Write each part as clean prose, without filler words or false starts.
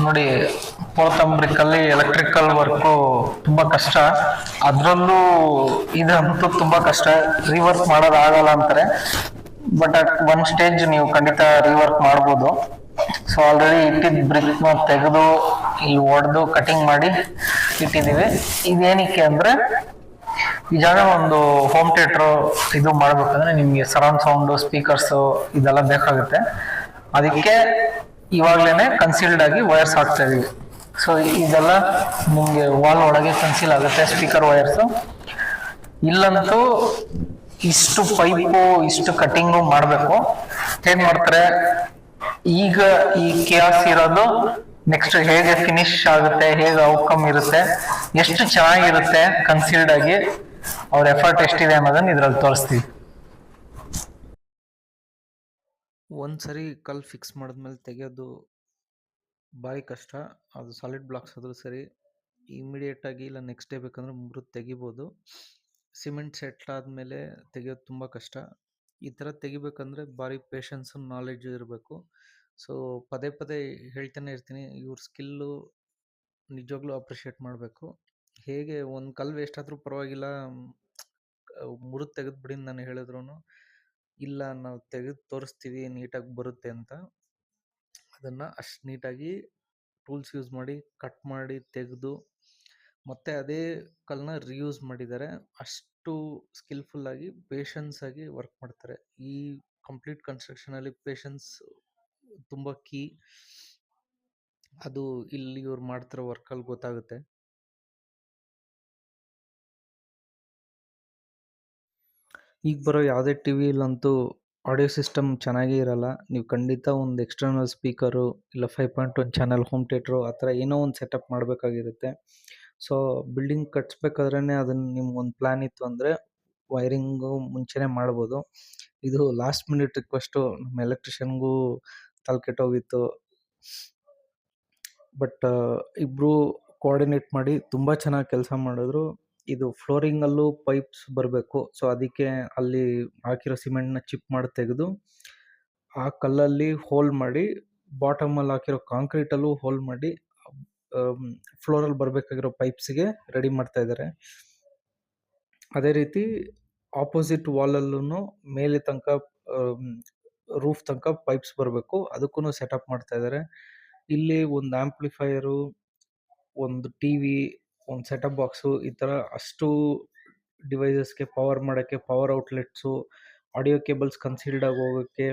ನೋಡಿ, ಪೋರ್ತಂಬ್ರಿಕಲ್ಲಿ electrical work ತುಂಬಾ ಕಷ್ಟ. ಅದ್ರಲ್ಲೂ ಇದಂತೂ ತುಂಬಾ ಕಷ್ಟ. ರೀವರ್ಕ್ ಮಾಡೋದು ಆಗಲ್ಲ ಅಂತಾರೆ, ಬಟ್ ಅಟ್ ಒನ್ ಸ್ಟೇಜ್ ನೀವು ಖಂಡಿತ ರೀವರ್ಕ್ ಮಾಡ್ಬೋದು. ಸೊ ಆಲ್ರೆಡಿ ಇಟ್ಟಿದ್ದ ಬ್ರಿಕ್ ತೆಗೆದು ಇಲ್ಲಿ ಒಡೆದು ಕಟಿಂಗ್ ಮಾಡಿ ಇಟ್ಟಿದ್ದೀವಿ. ಇದೇನಕ್ಕೆ ಅಂದ್ರೆ, ಈ ಜಾಗ ಒಂದು ಹೋಮ್ ಥಿಯೇಟರ್ ಇದು ಮಾಡ್ಬೇಕಂದ್ರೆ ನಿಮ್ಗೆ ಸರೌಂಡ್ ಸೌಂಡ್, ಸ್ಪೀಕರ್ಸ್ ಇದೆಲ್ಲ ಬೇಕಾಗುತ್ತೆ. ಅದಕ್ಕೆ ಇವಾಗ್ಲೇನೆ ಕನ್ಸೀಲ್ಡ್ ಆಗಿ ವೈರ್ಸ್ ಹಾಕ್ತಾ ಇದೀವಿ. ಸೊ ಇದೆಲ್ಲ ನಿಮ್ಗೆ ವಾಲ್ ಒಳಗೆ ಕನ್ಸೀಲ್ ಆಗುತ್ತೆ, ಸ್ಪೀಕರ್ ವೈರ್ಸ್. ಇಲ್ಲಂತೂ ಇಷ್ಟು ಪೈಪು, ಇಷ್ಟು ಕಟಿಂಗು ಮಾಡಬೇಕು. ಏನ್ ಮಾಡ್ತಾರೆ ಈಗ, ಈ ಕೇಸ್ ಇರೋದು ನೆಕ್ಸ್ಟ್ ಹೇಗೆ ಫಿನಿಶ್ ಆಗುತ್ತೆ, ಹೇಗೆ ಔಟ್ಕಮ್ ಇರುತ್ತೆ, ಎಷ್ಟು ಚೆನ್ನಾಗಿರುತ್ತೆ ಕನ್ಸೀಲ್ಡ್ ಆಗಿ, ಅವ್ರ ಎಫರ್ಟ್ ಎಷ್ಟಿದೆ ಅನ್ನೋದನ್ನ ಇದ್ರಲ್ಲಿ ತೋರಿಸ್ತೀವಿ. ಒಂದ್ಸರಿ ಕಲ್ ಫಿಕ್ಸ್ ಮಾಡಿದ್ಮೇಲೆ ತೆಗೆಯೋದು ಭಾರಿ ಕಷ್ಟ. ಅದು ಸಾಲಿಡ್ ಬ್ಲಾಕ್ಸ್ ಆದರೂ ಸರಿ, ಇಮಿಡಿಯೇಟಾಗಿ ಇಲ್ಲ ನೆಕ್ಸ್ಟ್ ಡೇ ಬೇಕಂದ್ರೆ ಮುರಿದು ತೆಗಿಬೋದು. ಸಿಮೆಂಟ್ ಸೆಟ್ಲ್ ಆದಮೇಲೆ ತೆಗೆಯೋದು ತುಂಬ ಕಷ್ಟ. ಈ ಥರ ತೆಗಿಬೇಕಂದ್ರೆ ಭಾರಿ ಪೇಷನ್ಸ್, ನಾಲೆಡ್ಜು ಇರಬೇಕು. ಸೊ ಪದೇ ಪದೇ ಹೇಳ್ತಾನೆ ಇರ್ತೀನಿ, ಇವ್ರ ಸ್ಕಿಲ್ಲು ನಿಜವಾಗ್ಲೂ ಅಪ್ರಿಷಿಯೇಟ್ ಮಾಡಬೇಕು. ಹೇಗೆ ಒಂದು ಕಲ್ಲು ವೇಸ್ಟ್ ಆದರೂ ಪರವಾಗಿಲ್ಲ, ಮುರಿದು ತೆಗೆದ್ಬಿಡಿ ನಾನು ಹೇಳಿದ್ರು, ಇಲ್ಲ ನಾವು ತೆಗೆದು ತೋರಿಸ್ತೀವಿ ನೀಟಾಗಿ ಬರುತ್ತೆ ಅಂತ, ಅದನ್ನು ಅಷ್ಟು ನೀಟಾಗಿ ಟೂಲ್ಸ್ ಯೂಸ್ ಮಾಡಿ ಕಟ್ ಮಾಡಿ ತೆಗೆದು ಮತ್ತೆ ಅದೇ ಕಲ್ಲನ್ನ ರಿಯೂಸ್ ಮಾಡಿದ್ದಾರೆ. ಅಷ್ಟು ಸ್ಕಿಲ್ಫುಲ್ಲಾಗಿ, ಪೇಷನ್ಸ್ ಆಗಿ ವರ್ಕ್ ಮಾಡ್ತಾರೆ. ಈ ಕಂಪ್ಲೀಟ್ ಕನ್ಸ್ಟ್ರಕ್ಷನಲ್ಲಿ ಪೇಷನ್ಸ್ ತುಂಬ ಕೀ. ಅದು ಇಲ್ಲಿ ಇವ್ರು ಮಾಡ್ತಿರೋ ವರ್ಕಲ್ಲಿ ಗೊತ್ತಾಗುತ್ತೆ. ಈಗ ಬರೋ ಯಾವುದೇ ಟಿ ವಿಲಂತೂ ಆಡಿಯೋ ಸಿಸ್ಟಮ್ ಚೆನ್ನಾಗೇ ಇರಲ್ಲ. ನೀವು ಖಂಡಿತ ಒಂದು ಎಕ್ಸ್ಟರ್ನಲ್ ಸ್ಪೀಕರು ಇಲ್ಲ 5.1 ಚಾನಲ್ ಹೋಮ್ ಥಿಯೇಟ್ರು ಆ ಥರ ಏನೋ ಒಂದು ಸೆಟಪ್ ಮಾಡಬೇಕಾಗಿರುತ್ತೆ. ಸೊ ಬಿಲ್ಡಿಂಗ್ ಕಟ್ಸ್ಬೇಕಾದ್ರೇ ಅದನ್ನು ನಿಮ್ಗೊಂದು ಪ್ಲ್ಯಾನ್ ಇತ್ತು ಅಂದರೆ ವೈರಿಂಗು ಮುಂಚೆನೇ ಮಾಡ್ಬೋದು. ಇದು ಲಾಸ್ಟ್ ಮಿನಿಟ್ ರಿಕ್ವೆಸ್ಟು, ನಮ್ಮ ಎಲೆಕ್ಟ್ರಿಷಿಯನ್ಗೂ ತಲೆ ಕೆಟ್ಟೋಗಿತ್ತು. ಬಟ್ ಇಬ್ಬರು ಕೋಆರ್ಡಿನೇಟ್ ಮಾಡಿ ತುಂಬ ಚೆನ್ನಾಗಿ ಕೆಲಸ ಮಾಡಿದ್ರು. ಇದು ಫ್ಲೋರಿಂಗಲ್ಲೂ ಪೈಪ್ಸ್ ಬರಬೇಕು. ಸೊ ಅದಕ್ಕೆ ಅಲ್ಲಿ ಹಾಕಿರೋ ಸಿಮೆಂಟ್ನ ಚಿಪ್ ಮಾಡಿ ತೆಗೆದು ಆ ಕಲ್ಲಲ್ಲಿ ಹೋಲ್ ಮಾಡಿ, ಬಾಟಮಲ್ಲಿ ಹಾಕಿರೋ ಕಾಂಕ್ರೀಟಲ್ಲೂ ಹೋಲ್ ಮಾಡಿ, ಫ್ಲೋರಲ್ಲಿ ಬರಬೇಕಾಗಿರೋ ಪೈಪ್ಸ್ಗೆ ರೆಡಿ ಮಾಡ್ತಾ ಇದ್ದಾರೆ. ಅದೇ ರೀತಿ ಆಪೋಸಿಟ್ ವಾಲಲ್ಲೂ ಮೇಲೆ ತನಕ, ರೂಫ್ ತನಕ ಪೈಪ್ಸ್ ಬರಬೇಕು, ಅದಕ್ಕೂ ಸೆಟಪ್ ಮಾಡ್ತಾ ಇದ್ದಾರೆ. ಇಲ್ಲಿ ಒಂದು ಆಂಪ್ಲಿಫೈಯರು, ಒಂದು ಟಿ ವಿ, ಒಂದು ಸೆಟಪ್ ಬಾಕ್ಸು, ಈ ಥರ ಅಷ್ಟು ಡಿವೈಸಸ್ಗೆ ಪವರ್ ಮಾಡೋಕ್ಕೆ ಪವರ್ ಔಟ್ಲೆಟ್ಸು, ಆಡಿಯೋ ಕೇಬಲ್ಸ್ ಕನ್ಸೀಲ್ಡ್ ಆಗಿ ಹೋಗೋಕ್ಕೆ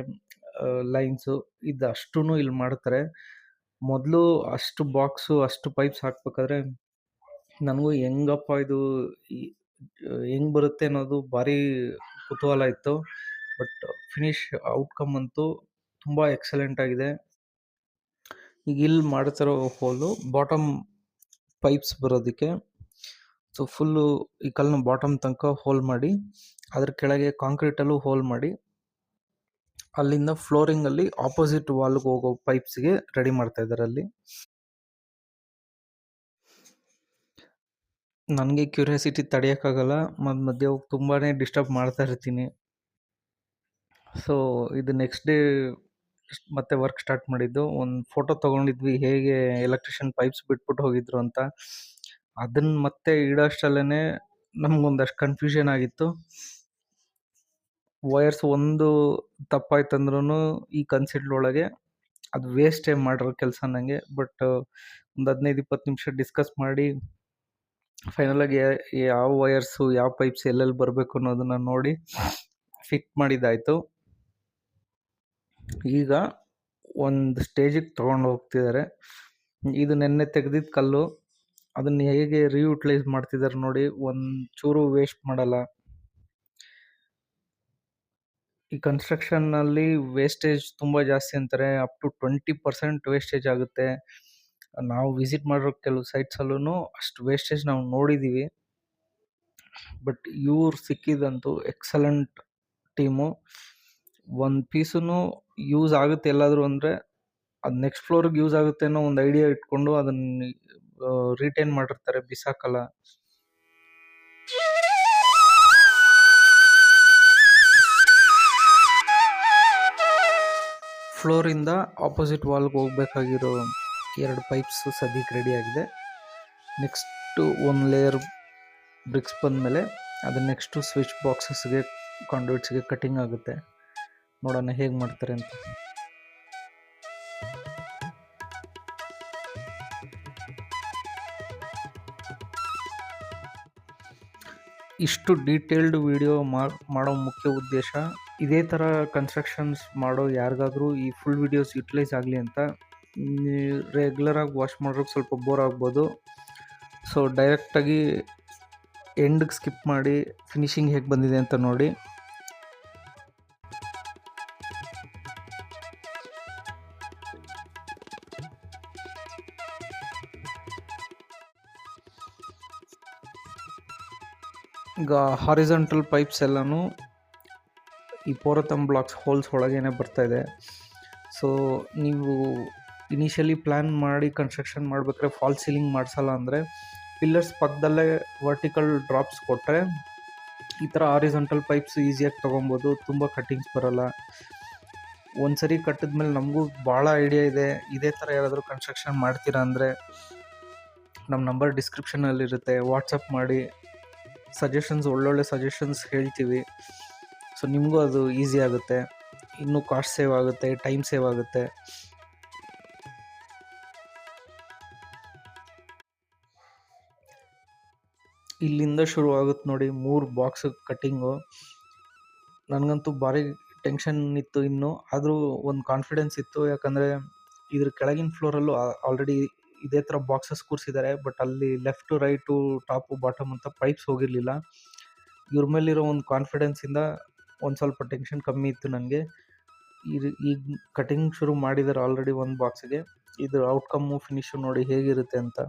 ಲೈನ್ಸು, ಇದು ಅಷ್ಟೂ ಇಲ್ಲಿ ಮಾಡ್ತಾರೆ. ಮೊದಲು ಅಷ್ಟು ಬಾಕ್ಸು, ಅಷ್ಟು ಪೈಪ್ಸ್ ಹಾಕ್ಬೇಕಾದ್ರೆ ನನಗೂ ಹೆಂಗಪ್ಪ ಇದು ಹೆಂಗೆ ಬರುತ್ತೆ ಅನ್ನೋದು ಭಾರಿ ಕುತೂಹಲ ಇತ್ತು. ಬಟ್ ಫಿನಿಶ್ ಔಟ್ಕಮ್ ಅಂತೂ ತುಂಬ ಎಕ್ಸಲೆಂಟ್ ಆಗಿದೆ. ಈಗ ಇಲ್ಲಿ ಮಾಡ್ತಿರೋ ಹೋಲು ಬಾಟಮ್ ಪೈಪ್ಸ್ ಬರೋದಕ್ಕೆ. ಸೊ ಫುಲ್ಲು ಈ ಕಲ್ಲನ್ನ ಬಾಟಮ್ ತನಕ ಹೋಲ್ ಮಾಡಿ, ಅದ್ರ ಕೆಳಗೆ ಕಾಂಕ್ರೀಟಲ್ಲೂ ಹೋಲ್ ಮಾಡಿ, ಅಲ್ಲಿಂದ ಫ್ಲೋರಿಂಗಲ್ಲಿ ಆಪೋಸಿಟ್ ವಾಲ್ಗೆ ಹೋಗೋ ಪೈಪ್ಸ್ಗೆ ರೆಡಿ ಮಾಡ್ತಾ ಇದ್ದಾರೆ ಅಲ್ಲಿ. ನನಗೆ ಕ್ಯೂರಿಯಾಸಿಟಿ ತಡೆಯೋಕ್ಕಾಗಲ್ಲ, ಮಧ್ಯ ಮಧ್ಯೆ ಹೋಗಿ ತುಂಬಾ ಡಿಸ್ಟರ್ಬ್ ಮಾಡ್ತಾ ಇರ್ತೀನಿ. ಸೊ ಇದು ನೆಕ್ಸ್ಟ್ ಡೇ ಮತ್ತೆ ವರ್ಕ್ ಸ್ಟಾರ್ಟ್ ಮಾಡಿದ್ದು. ಒಂದು ಫೋಟೋ ತೊಗೊಂಡಿದ್ವಿ, ಹೇಗೆ ಎಲೆಕ್ಟ್ರಿಷಿಯನ್ ಪೈಪ್ಸ್ ಬಿಟ್ಬಿಟ್ಟು ಹೋಗಿದ್ರು ಅಂತ. ಅದನ್ನು ಮತ್ತೆ ಇಡೋಷ್ಟರಲ್ಲೇ ನಮಗೊಂದಷ್ಟು ಕನ್ಫ್ಯೂಷನ್ ಆಗಿತ್ತು. ವೈರ್ಸ್ ಒಂದು ತಪ್ಪಾಯ್ತಂದ್ರೂ ಈ ಕನ್ಸಿಲ್ ಒಳಗೆ ಅದು ವೇಸ್ಟೇ ಮಾಡಿರೋ ಕೆಲಸ ನನಗೆ. ಬಟ್ ಒಂದು 15-20 ನಿಮಿಷ ಡಿಸ್ಕಸ್ ಮಾಡಿ ಫೈನಲಾಗಿ ಯಾವ ವೈರ್ಸು, ಯಾವ ಪೈಪ್ಸ್ ಎಲ್ಲೆಲ್ಲಿ ಬರಬೇಕು ಅನ್ನೋದನ್ನು ನೋಡಿ ಫಿಟ್ ಮಾಡಿದ್ದಾಯಿತು. ಈಗ ಒಂದು ಸ್ಟೇಜಿಗೆ ತೊಗೊಂಡು ಹೋಗ್ತಿದ್ದಾರೆ. ಇದು ನೆನ್ನೆ ತೆಗೆದಿದ್ದ ಕಲ್ಲು, ಅದನ್ನು ಹೇಗೆ ರೀಯೂಟಿಲೈಸ್ ಮಾಡ್ತಿದ್ದಾರೆ ನೋಡಿ, ಒಂಚೂರು ವೇಸ್ಟ್ ಮಾಡಲ್ಲ. ಈ ಕನ್ಸ್ಟ್ರಕ್ಷನ್ನಲ್ಲಿ ವೇಸ್ಟೇಜ್ ತುಂಬ ಜಾಸ್ತಿ ಅಂತಾರೆ, ಅಪ್ ಟು 20% ವೇಸ್ಟೇಜ್ ಆಗುತ್ತೆ. ನಾವು ವಿಸಿಟ್ ಮಾಡಿರೋ ಕೆಲವು ಸೈಟ್ಸಲ್ಲೂ ಅಷ್ಟು ವೇಸ್ಟೇಜ್ ನಾವು ನೋಡಿದ್ದೀವಿ. ಬಟ್ ಇವ್ರು ಸಿಕ್ಕಿದಂತೂ ಎಕ್ಸಲೆಂಟ್ ಟೀಮು. ಒಂದು ಪೀಸೂ ಯೂಸ್ ಆಗುತ್ತೆ ಎಲ್ಲಾದರೂ ಅಂದರೆ ಅದು ನೆಕ್ಸ್ಟ್ ಫ್ಲೋರಿಗೆ ಯೂಸ್ ಆಗುತ್ತೆ ಅನ್ನೋ ಒಂದು ಐಡಿಯಾ ಇಟ್ಕೊಂಡು ಅದನ್ನು ರಿಟೈನ್ ಮಾಡಿರ್ತಾರೆ, ಬಿಸಾಕಲ್ಲ. ಫ್ಲೋರಿಂದ ಆಪೋಸಿಟ್ ವಾಲ್ಗೆ ಹೋಗ್ಬೇಕಾಗಿರೋ 2 ಪೈಪ್ಸ್ ಸದ್ಯಕ್ಕೆ ರೆಡಿ ಆಗಿದೆ. ನೆಕ್ಸ್ಟು ಒಂದು ಲೇಯರ್ ಬ್ರಿಕ್ಸ್ ಬಂದಮೇಲೆ ಅದು ನೆಕ್ಸ್ಟು ಸ್ವಿಚ್ ಬಾಕ್ಸಸ್ಗೆ ಕಾಂಡುಯಿಟ್ಸ್ಗೆ ಕಟಿಂಗ್ ಆಗುತ್ತೆ. ನೋಡೋಣ ಹೇಗೆ ಮಾಡ್ತಾರೆ ಅಂತ. ಇಷ್ಟು ಡೀಟೇಲ್ಡ್ ವಿಡಿಯೋ ಮಾಡೋ ಮುಖ್ಯ ಉದ್ದೇಶ ಇದೇ ಥರ ಕನ್ಸ್ಟ್ರಕ್ಷನ್ಸ್ ಮಾಡೋ ಯಾರಿಗಾದರೂ ಈ ಫುಲ್ ವಿಡಿಯೋಸ್ ಯುಟಿಲೈಸ್ ಆಗಲಿ ಅಂತ. ರೆಗ್ಯುಲರಾಗಿ ವಾಚ್ ಮಾಡೋಕ್ಕೆ ಸ್ವಲ್ಪ ಬೋರ್ ಆಗ್ಬೋದು. ಸೊ ಡೈರೆಕ್ಟಾಗಿ ಎಂಡ್ಗೆ ಸ್ಕಿಪ್ ಮಾಡಿ ಫಿನಿಶಿಂಗ್ ಹೇಗೆ ಬಂದಿದೆ ಅಂತ ನೋಡಿ. ಈಗ ಹಾರಿಜಾಂಟಲ್ ಪೈಪ್ಸ್ ಎಲ್ಲನೂ ಈ ಪೋರತಮ್ ಬ್ಲಾಕ್ಸ್ ಹೋಲ್ಸ್ ಒಳಗೇನೆ ಬರ್ತಾಯಿದೆ. ಸೊ ನೀವು ಇನಿಷಿಯಲಿ ಪ್ಲ್ಯಾನ್ ಮಾಡಿ ಕನ್ಸ್ಟ್ರಕ್ಷನ್ ಮಾಡ್ಬೇಕಾದ್ರೆ ಫಾಲ್ ಸೀಲಿಂಗ್ ಮಾಡಿಸಲ್ಲ ಅಂದರೆ ಪಿಲ್ಲರ್ಸ್ ಪಕ್ಕದಲ್ಲೇ ವರ್ಟಿಕಲ್ ಡ್ರಾಪ್ಸ್ ಕೊಟ್ಟರೆ ಈ ಥರ ಹಾರಿಜಾಂಟಲ್ ಪೈಪ್ಸ್ ಈಸಿಯಾಗಿ ತೊಗೊಬೋದು. ತುಂಬ ಕಟ್ಟಿಂಗ್ಸ್ ಬರೋಲ್ಲ. ಒಂದು ಸರಿ ಕಟ್ಟಿದ್ಮೇಲೆ ನಮಗೂ ಭಾಳ ಐಡಿಯಾ ಇದೆ. ಇದೇ ಥರ ಯಾರಾದರೂ ಕನ್ಸ್ಟ್ರಕ್ಷನ್ ಮಾಡ್ತೀರಾ ಅಂದರೆ ನಮ್ಮ ನಂಬರ್ ಡಿಸ್ಕ್ರಿಪ್ಷನಲ್ಲಿರುತ್ತೆ, ವಾಟ್ಸಪ್ ಮಾಡಿ. ಸಜೆಷನ್ಸ್ ಒಳ್ಳೊಳ್ಳೆ ಸಜೆಷನ್ಸ್ ಹೇಳ್ತೀವಿ. ಸೊ ನಿಮಗೂ ಅದು ಈಸಿ ಆಗುತ್ತೆ, ಇನ್ನೂ ಕಾಸ್ಟ್ ಸೇವ್ ಆಗುತ್ತೆ, ಟೈಮ್ ಸೇವ್ ಆಗುತ್ತೆ. ಇಲ್ಲಿಂದ ಶುರು ಆಗುತ್ತೆ ನೋಡಿ 3 ಬಾಕ್ಸ್ ಕಟ್ಟಿಂಗು. ನನಗಂತೂ ಭಾರಿ ಟೆನ್ಷನ್ ಇತ್ತು ಇನ್ನೂ, ಆದರೂ ಒಂದು ಕಾನ್ಫಿಡೆನ್ಸ್ ಇತ್ತು. ಯಾಕಂದರೆ ಇದ್ರ ಕೆಳಗಿನ ಫ್ಲೋರಲ್ಲೂ ಆಲ್ರೆಡಿ ಇದೇ ಥರ ಬಾಕ್ಸಸ್ ಕೂರಿಸಿದ್ದಾರೆ. ಬಟ್ ಅಲ್ಲಿ ಲೆಫ್ಟು ರೈಟು ಟಾಪು ಬಾಟಮ್ ಅಂತ ಪೈಪ್ಸ್ ಹೋಗಿರಲಿಲ್ಲ. ಇವ್ರ ಮೇಲಿರೋ ಒಂದು ಕಾನ್ಫಿಡೆನ್ಸಿಂದ ಒಂದು ಸ್ವಲ್ಪ ಟೆನ್ಷನ್ ಕಮ್ಮಿ ಇತ್ತು ನನಗೆ. ಈಗ ಕಟಿಂಗ್ ಶುರು ಮಾಡಿದ್ದಾರೆ ಆಲ್ರೆಡಿ ಒಂದು ಬಾಕ್ಸಿಗೆ. ಇದ್ರ ಔಟ್ಕಮ್ಮು ಫಿನಿಶು ನೋಡಿ ಹೇಗಿರುತ್ತೆ ಅಂತ.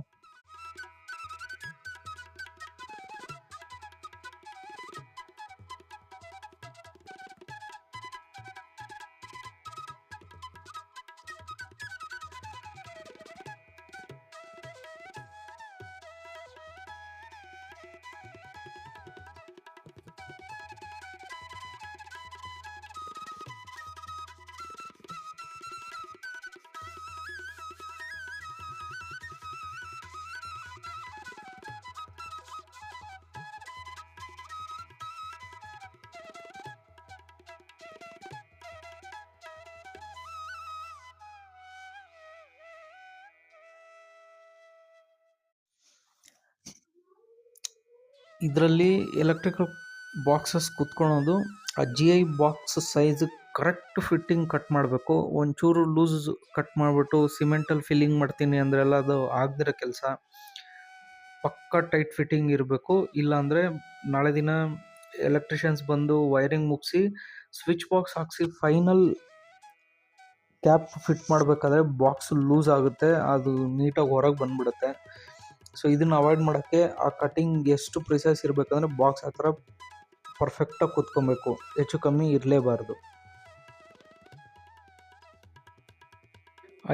ಇದರಲ್ಲಿ ಎಲೆಕ್ಟ್ರಿಕಲ್ ಬಾಕ್ಸಸ್ ಕುತ್ಕೊಳೋದು ಆ GI box size correct fitting cut ಮಾಡಬೇಕು. ಒಂಚೂರು ಲೂಸ್ ಕಟ್ ಮಾಡಿಬಿಟ್ಟು ಸಿಮೆಂಟಲ್ಲಿ ಫಿಲ್ಲಿಂಗ್ ಮಾಡ್ತೀನಿ ಅಂದ್ರೆಲ್ಲ ಅದು ಆಗದಿರೋ ಕೆಲಸ. ಪಕ್ಕ ಟೈಟ್ ಫಿಟ್ಟಿಂಗ್ ಇರಬೇಕು. ಇಲ್ಲಾಂದರೆ ನಾಳೆ ದಿನ ಎಲೆಕ್ಟ್ರಿಷಿಯನ್ಸ್ ಬಂದು ವೈರಿಂಗ್ ಮುಗಿಸಿ ಸ್ವಿಚ್ ಬಾಕ್ಸ್ ಹಾಕ್ಸಿ ಫೈನಲ್ ಕ್ಯಾಪ್ ಫಿಟ್ ಮಾಡಬೇಕಾದ್ರೆ ಬಾಕ್ಸ್ ಲೂಸ್ ಆಗುತ್ತೆ, ಅದು ನೀಟಾಗಿ ಹೊರಗೆ ಬಂದ್ಬಿಡುತ್ತೆ. ಸೊ ಇದನ್ನು ಅವಾಯ್ಡ್ ಮಾಡೋಕ್ಕೆ ಆ ಕಟಿಂಗ್ ಎಷ್ಟು ಪ್ರಿಸೈಸ್ ಇರಬೇಕಂದ್ರೆ ಬಾಕ್ಸ್ ಆ ಥರ ಪರ್ಫೆಕ್ಟಾಗಿ ಕೂತ್ಕೊಬೇಕು, ಹೆಚ್ಚು ಕಮ್ಮಿ ಇರಲೇಬಾರ್ದು.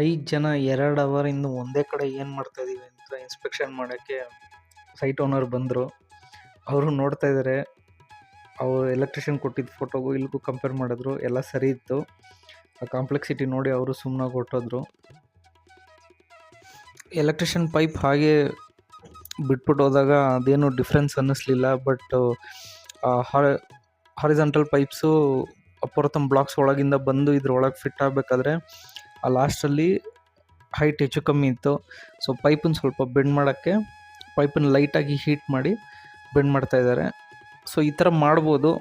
5 ಜನ 2 ಅವರಿಂದ ಒಂದೇ ಕಡೆ ಏನು ಮಾಡ್ತಾಯಿದ್ದೀವಿ ಅಂತ ಇನ್ಸ್ಪೆಕ್ಷನ್ ಮಾಡೋಕ್ಕೆ ಸೈಟ್ ಓನರ್ ಬಂದರು. ಅವರು ನೋಡ್ತಾ ಇದ್ದಾರೆ. ಅವರು ಎಲೆಕ್ಟ್ರಿಷಿಯನ್ ಕೊಟ್ಟಿದ್ದ ಫೋಟೋಗೂ ಇಲ್ಲಿಗೂ ಕಂಪೇರ್ ಮಾಡಿದ್ರು, ಎಲ್ಲ ಸರಿ ಇತ್ತು. ಆ ಕಾಂಪ್ಲೆಕ್ಸಿಟಿ ನೋಡಿ ಅವರು ಸುಮ್ಮನಾಗಿ ಹೊರಟೋದ್ರು. ಎಲೆಕ್ಟ್ರಿಷಿಯನ್ ಪೈಪ್ ಹಾಗೆ ಬಿಟ್ಬಿಟ್ಟು ಹೋದಾಗ ಅದೇನು ಡಿಫ್ರೆನ್ಸ್ ಅನ್ನಿಸ್ಲಿಲ್ಲ. ಬಟ್ ಹಾರಿಜಾಂಟಲ್ ಪೈಪ್ಸು ಪೋರತಮ್ ಬ್ಲಾಕ್ಸ್ ಒಳಗಿಂದ ಬಂದು ಇದ್ರೊಳಗೆ ಫಿಟ್ ಆಗಬೇಕಾದ್ರೆ ಆ ಲಾಸ್ಟಲ್ಲಿ ಹೈಟ್ ಹೆಚ್ಚು ಕಮ್ಮಿ ಇತ್ತು. ಸೊ ಪೈಪನ್ನು ಸ್ವಲ್ಪ ಬೆಂಡ್ ಮಾಡೋಕ್ಕೆ ಪೈಪನ್ನು ಲೈಟಾಗಿ ಹೀಟ್ ಮಾಡಿ ಬೆಂಡ್ ಮಾಡ್ತಾಯಿದ್ದಾರೆ. ಸೊ ಈ ಥರ ಮಾಡ್ಬೋದು.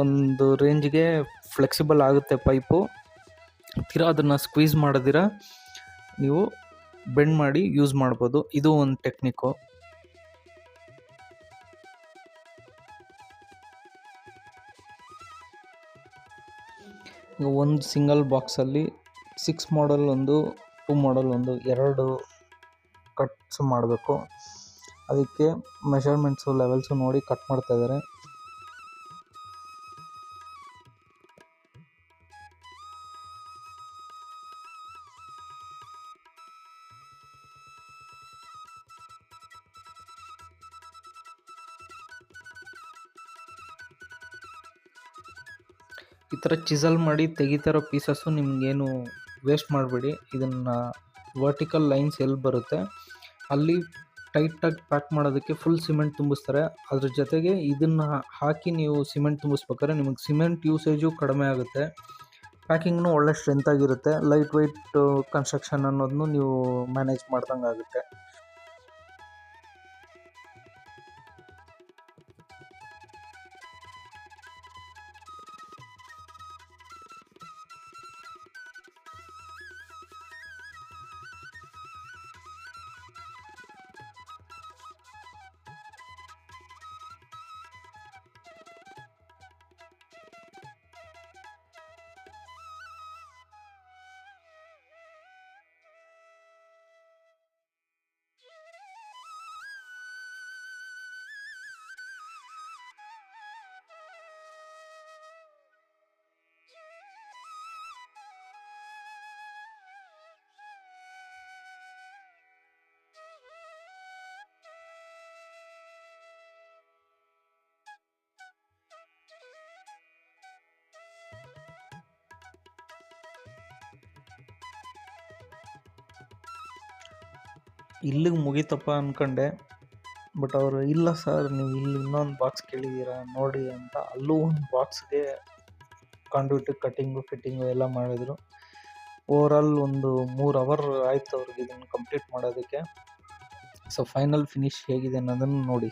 ಒಂದು ರೇಂಜ್ಗೆ ಫ್ಲೆಕ್ಸಿಬಲ್ ಆಗುತ್ತೆ ಪೈಪು. ತೀರಾ ಅದನ್ನು ಸ್ಕ್ವೀಸ್ ಮಾಡೋದಿರ ನೀವು ಬೆಂಡ್ ಮಾಡಿ ಯೂಸ್ ಮಾಡ್ಬೋದು. ಇದು ಒಂದು ಟೆಕ್ನಿಕ್ಕು. ಒಂದು ಸಿಂಗಲ್ ಬಾಕ್ಸಲ್ಲಿ 6 ಮಾಡಲ್ ಒಂದು 2 ಮಾಡಲ್ ಒಂದು 2 ಕಟ್ಸ್ ಮಾಡಬೇಕು. ಅದಕ್ಕೆ ಮೆಷರ್ಮೆಂಟ್ಸು ಲೆವೆಲ್ಸು ನೋಡಿ ಕಟ್ ಮಾಡ್ತಾಯಿದ್ದಾರೆ. ಈ ಥರ ಚಿಸಲ್ ಮಾಡಿ ತೆಗಿತಾರೋ ಪೀಸಸ್ಸು ನಿಮಗೇನು ವೇಸ್ಟ್ ಮಾಡಬೇಡಿ. ಇದನ್ನು ವರ್ಟಿಕಲ್ ಲೈನ್ಸ್ ಎಲ್ಲಿ ಬರುತ್ತೆ ಅಲ್ಲಿ ಟೈಟಾಗಿ ಪ್ಯಾಕ್ ಮಾಡೋದಕ್ಕೆ ಫುಲ್ ಸಿಮೆಂಟ್ ತುಂಬಿಸ್ತಾರೆ. ಅದ್ರ ಜೊತೆಗೆ ಇದನ್ನು ಹಾಕಿ ನೀವು ಸಿಮೆಂಟ್ ತುಂಬಿಸ್ಬೇಕಾದ್ರೆ ನಿಮಗೆ ಸಿಮೆಂಟ್ ಯೂಸೇಜು ಕಡಿಮೆ ಆಗುತ್ತೆ, ಪ್ಯಾಕಿಂಗ್ನು ಒಳ್ಳೆ ಸ್ಟ್ರೆಂತ್ ಆಗಿರುತ್ತೆ, ಲೈಟ್ ವೆಯ್ಟ್ ಕನ್ಸ್ಟ್ರಕ್ಷನ್ ಅನ್ನೋದನ್ನು ನೀವು ಮ್ಯಾನೇಜ್ ಮಾಡ್ದಂಗೆ ಆಗುತ್ತೆ. ಇಲ್ಲಿಗೆ ಮುಗೀತಪ್ಪ ಅಂದ್ಕೊಂಡೆ, ಬಟ್ ಅವರು ಇಲ್ಲ ಸರ್ ನೀವು ಇಲ್ಲಿ ಇನ್ನೊಂದು ಬಾಕ್ಸ್ ಕೇಳಿದ್ದೀರಾ ನೋಡಿ ಅಂತ ಅಲ್ಲೂ ಒಂದು ಬಾಕ್ಸ್ಗೆ ಕಾಂಡ್ಯೂಟ್ ಕಟ್ಟಿಂಗು ಫಿಟ್ಟಿಂಗು ಎಲ್ಲ ಮಾಡಿದ್ರು. ಓವರಾಲ್ ಒಂದು 3 ಅವರ್ ಆಯಿತು ಅವ್ರಿಗೆ ಇದನ್ನು ಕಂಪ್ಲೀಟ್ ಮಾಡೋದಕ್ಕೆ. ಸೊ ಫೈನಲ್ ಫಿನಿಶ್ ಹೇಗಿದೆ ಅನ್ನೋದನ್ನು ನೋಡಿ.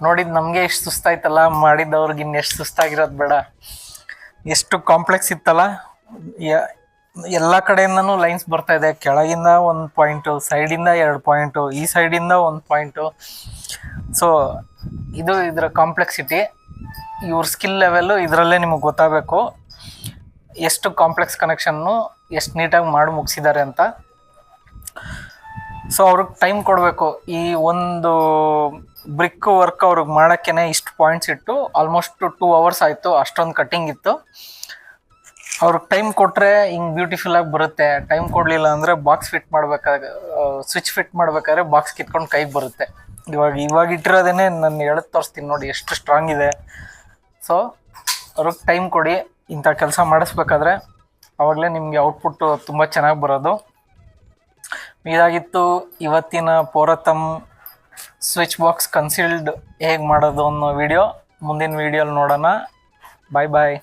ನೋಡಿದ್ ನಮಗೆ ಎಷ್ಟು ಸುಸ್ತಾಯ್ತಲ್ಲ, ಮಾಡಿದ್ದವ್ರಿಗೆ ಇನ್ನೆಷ್ಟು ಸುಸ್ತಾಗಿರೋದು ಬೇಡ. ಎಷ್ಟು ಕಾಂಪ್ಲೆಕ್ಸ್ ಇತ್ತಲ್ಲ, ಎಲ್ಲ ಕಡೆಯಿಂದನೂ ಲೈನ್ಸ್ ಬರ್ತಾ ಇದೆ. ಕೆಳಗಿಂದ 1 ಪಾಯಿಂಟು, ಸೈಡಿಂದ 2 ಪಾಯಿಂಟು, ಈ ಸೈಡಿಂದ 1 ಪಾಯಿಂಟು. ಸೊ ಇದು ಇದರ ಕಾಂಪ್ಲೆಕ್ಸಿಟಿ, ಇವ್ರ ಸ್ಕಿಲ್ ಲೆವೆಲ್ಲು ಇದರಲ್ಲೇ ನಿಮಗೆ ಗೊತ್ತಾಗಬೇಕು ಎಷ್ಟು ಕಾಂಪ್ಲೆಕ್ಸ್ ಕನೆಕ್ಷನ್ನು ಎಷ್ಟು ನೀಟಾಗಿ ಮಾಡಿ ಮುಗಿಸಿದ್ದಾರೆ ಅಂತ. ಸೊ ಅವ್ರಿಗೆ ಟೈಮ್ ಕೊಡಬೇಕು. ಈ ಒಂದು ಬ್ರಿಕ್ ವರ್ಕ್ ಅವ್ರಿಗೆ ಮಾಡೋಕ್ಕೇ ಇಷ್ಟು ಪಾಯಿಂಟ್ಸ್ ಇಟ್ಟು ಆಲ್ಮೋಸ್ಟ್ 2 ಅವರ್ಸ್ ಆಯಿತು, ಅಷ್ಟೊಂದು ಕಟ್ಟಿಂಗ್ ಇತ್ತು. ಅವ್ರಿಗೆ ಟೈಮ್ ಕೊಟ್ಟರೆ ಹಿಂಗೆ ಬ್ಯೂಟಿಫುಲ್ಲಾಗಿ ಬರುತ್ತೆ. ಟೈಮ್ ಕೊಡಲಿಲ್ಲ ಅಂದರೆ ಬಾಕ್ಸ್ ಫಿಟ್ ಮಾಡ್ಬೇಕಾದ್ರೆ, ಸ್ವಿಚ್ ಫಿಟ್ ಮಾಡ್ಬೇಕಾದ್ರೆ ಬಾಕ್ಸ್ ಕಿತ್ಕೊಂಡು ಕೈಗೆ ಬರುತ್ತೆ. ಇವಾಗ ಇಟ್ಟಿರೋದೇ ನಾನು ಎಳೆದು ತೋರಿಸ್ತೀನಿ ನೋಡಿ ಎಷ್ಟು ಸ್ಟ್ರಾಂಗ್ ಇದೆ. ಸೊ ಅವ್ರಿಗೆ ಟೈಮ್ ಕೊಡಿ, ಇಂಥ ಕೆಲಸ ಮಾಡಿಸ್ಬೇಕಾದ್ರೆ ಆವಾಗಲೇ ನಿಮಗೆ ಔಟ್ಪುಟ್ಟು ತುಂಬ ಚೆನ್ನಾಗಿ ಬರೋದು. ಇದಾಗಿತ್ತು ಇವತ್ತಿನ ಪೋರತಮ್ ಸ್ವಿಚ್ ಬಾಕ್ಸ್ ಕನ್ಸೀಲ್ಡ್ ಹೇಗೆ ಮಾಡೋದು ಅನ್ನೋ ವಿಡಿಯೋ. ಮುಂದಿನ ವಿಡಿಯೋಲಿ ನೋಡೋಣ. ಬಾಯ್ ಬಾಯ್.